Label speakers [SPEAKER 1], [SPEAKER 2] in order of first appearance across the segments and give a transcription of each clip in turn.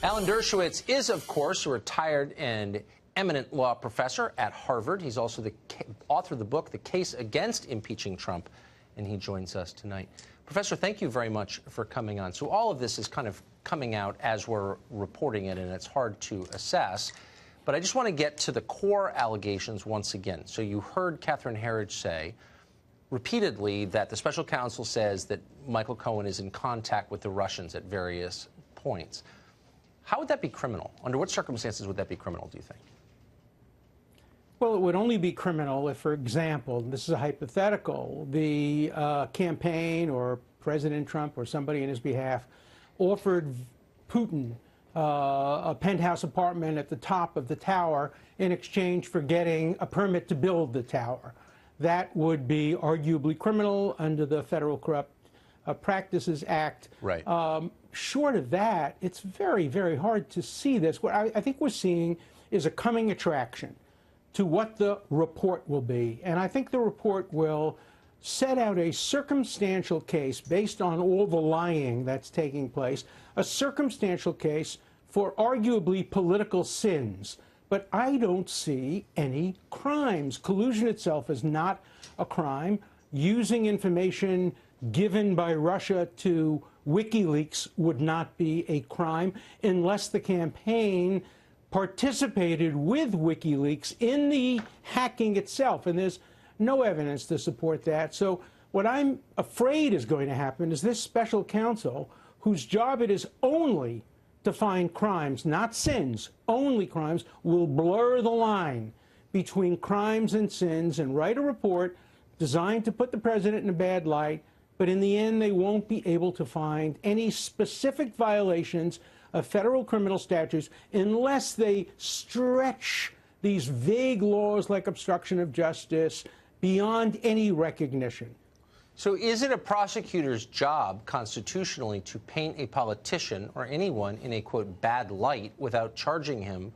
[SPEAKER 1] Alan Dershowitz is, of course, a retired and eminent law professor at Harvard. He's also the author of the book, The Case Against Impeaching Trump, and he joins us tonight. Professor, thank you very much for coming on. So all of this is kind of coming out as we're reporting it, and it's hard to assess. But I just want to get to the core allegations once again. So you heard Catherine Herridge say repeatedly that the special counsel says that Michael Cohen is in contact with the Russians at various points. How would that be criminal? Under what circumstances would that be criminal, do you think?
[SPEAKER 2] Well, it would only be criminal if, for example, this is a hypothetical, the campaign or President Trump or somebody in his behalf offered Putin a penthouse apartment at the top of the tower in exchange for getting a permit to build the tower. That would be arguably criminal under the Federal Corrupt Practices Act.
[SPEAKER 1] Right.
[SPEAKER 2] Short of that, it's very, very hard to see this. What I think we're seeing is a coming attraction to what the report will be. And I think the report will set out a circumstantial case based on all the lying that's taking place, a circumstantial case for arguably political sins. But I don't see any crimes. Collusion itself is not a crime. Using information given by Russia to WikiLeaks would not be a crime unless the campaign participated with WikiLeaks in the hacking itself. And there's no evidence to support that. So what I'm afraid is going to happen is this special counsel, whose job it is only to find crimes, not sins, only crimes, will blur the line between crimes and sins and write a report designed to put the president in a bad light. But in the end, they won't be able to find any specific violations of federal criminal statutes unless they stretch these vague laws like obstruction of justice beyond any recognition.
[SPEAKER 1] So is it a prosecutor's job constitutionally to paint a politician or anyone in a, quote, bad light without charging him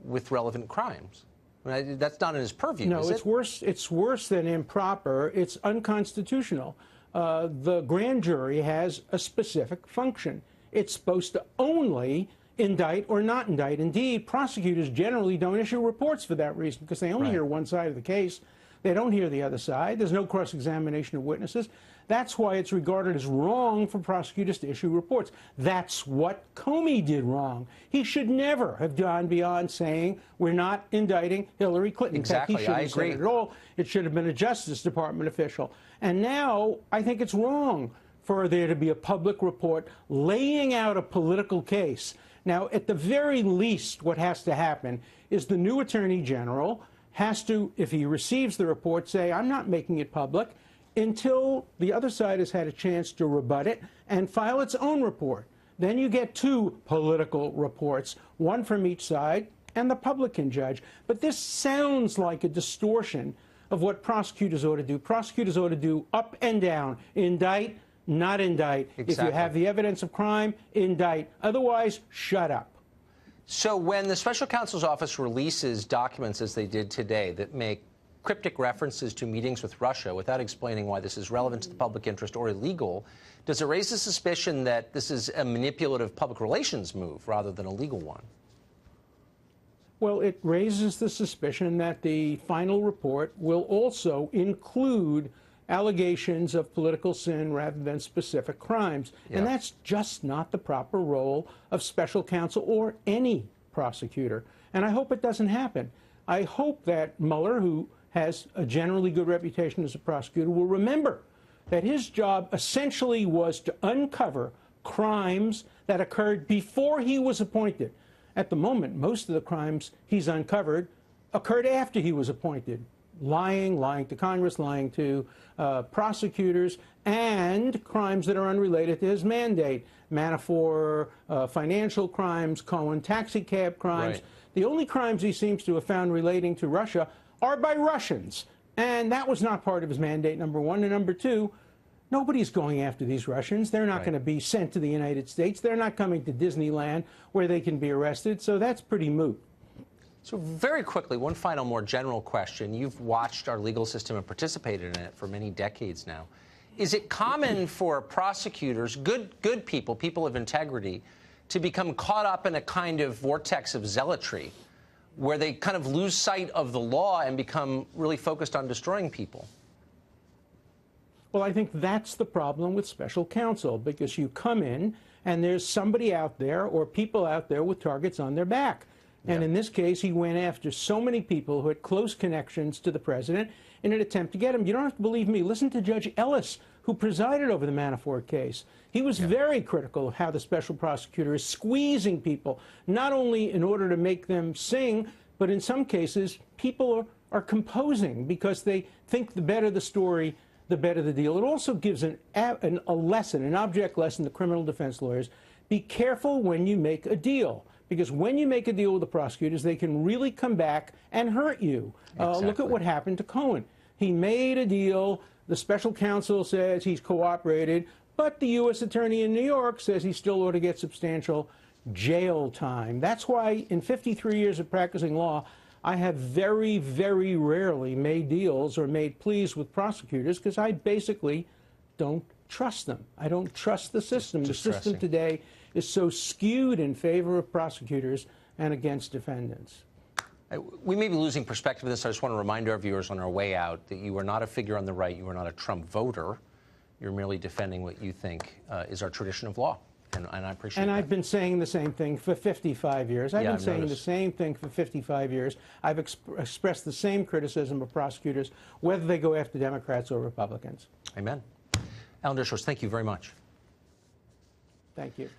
[SPEAKER 1] with relevant crimes? I mean, that's not in his purview,
[SPEAKER 2] no,
[SPEAKER 1] is it?
[SPEAKER 2] it's worse. It's worse than improper. It's unconstitutional. The grand jury has a specific function. It's supposed to only indict or not indict. Indeed, prosecutors generally don't issue reports for that reason because they only hear one side of the case. They don't hear the other side. There's no cross-examination of witnesses. That's why it's regarded as wrong for prosecutors to issue reports. That's what Comey did wrong. He should never have gone beyond saying we're not indicting Hillary Clinton.
[SPEAKER 1] Exactly,
[SPEAKER 2] In fact, he shouldn't have said it at all. It should have been a Justice Department official. And now I think it's wrong for there to be a public report laying out a political case. Now, at the very least, what has to happen is the new Attorney General has to, if he receives the report, say, I'm not making it public until the other side has had a chance to rebut it and file its own report. Then you get two political reports, one from each side, and the public can judge. But this sounds like a distortion of what prosecutors ought to do. Prosecutors ought to do up and down, indict, not indict.
[SPEAKER 1] Exactly.
[SPEAKER 2] If you have the evidence of crime, indict. Otherwise, shut up.
[SPEAKER 1] So when the special counsel's office releases documents, as they did today, that make cryptic references to meetings with Russia without explaining why this is relevant to the public interest or illegal, does it raise the suspicion that this is a manipulative public relations move rather than a legal one?
[SPEAKER 2] Well, it raises the suspicion that the final report will also include allegations of political sin rather than specific crimes. Yeah. And that's just not the proper role of special counsel or any prosecutor. And I hope it doesn't happen. I hope that Mueller, who has a generally good reputation as a prosecutor, will remember that his job essentially was to uncover crimes that occurred before he was appointed. At the moment, most of the crimes he's uncovered occurred after he was appointed. Lying to Congress, lying to prosecutors, and crimes that are unrelated to his mandate. Manafort, financial crimes, Cohen taxi cab crimes.
[SPEAKER 1] Right.
[SPEAKER 2] The only crimes he seems to have found relating to Russia are by Russians. And that was not part of his mandate, number one. And number two, nobody's going after these Russians. They're not going to be sent to the United States. They're not coming to Disneyland where they can be arrested. So that's pretty moot.
[SPEAKER 1] So very quickly, one final more general question. You've watched our legal system and participated in it for many decades now. Is it common for prosecutors, good people, people of integrity, to become caught up in a kind of vortex of zealotry where they kind of lose sight of the law and become really focused on destroying people?
[SPEAKER 2] Well, I think that's the problem with special counsel, because you come in and there's somebody out there or people out there with targets on their back. And in this case, he went after so many people who had close connections to the president in an attempt to get him. You don't have to believe me. Listen to Judge Ellis, who presided over the Manafort case. He was very critical of how the special prosecutor is squeezing people, not only in order to make them sing, but in some cases, people are composing because they think the better the story, the better the deal. It also gives a lesson, an object lesson to criminal defense lawyers. Be careful when you make a deal, because when you make a deal with the prosecutors, they can really come back and hurt you. Look at what happened to Cohen. He made a deal. The special counsel says he's cooperated, but the U.S. attorney in New York says he still ought to get substantial jail time. That's why in 53 years of practicing law, I have very, very rarely made deals or made pleas with prosecutors because I basically don't trust them. I don't trust the system. The system today is so skewed in favor of prosecutors and against defendants.
[SPEAKER 1] We may be losing perspective of this. I just want to remind our viewers on our way out that you are not a figure on the right. You are not a Trump voter. You're merely defending what you think is our tradition of law. And I appreciate that.
[SPEAKER 2] And I've been saying the same thing for 55 years. I've been saying the same thing for 55 years. I've expressed the same criticism of prosecutors, whether they go after Democrats or Republicans.
[SPEAKER 1] Amen. Alan Dershowitz, thank you very much.
[SPEAKER 2] Thank you.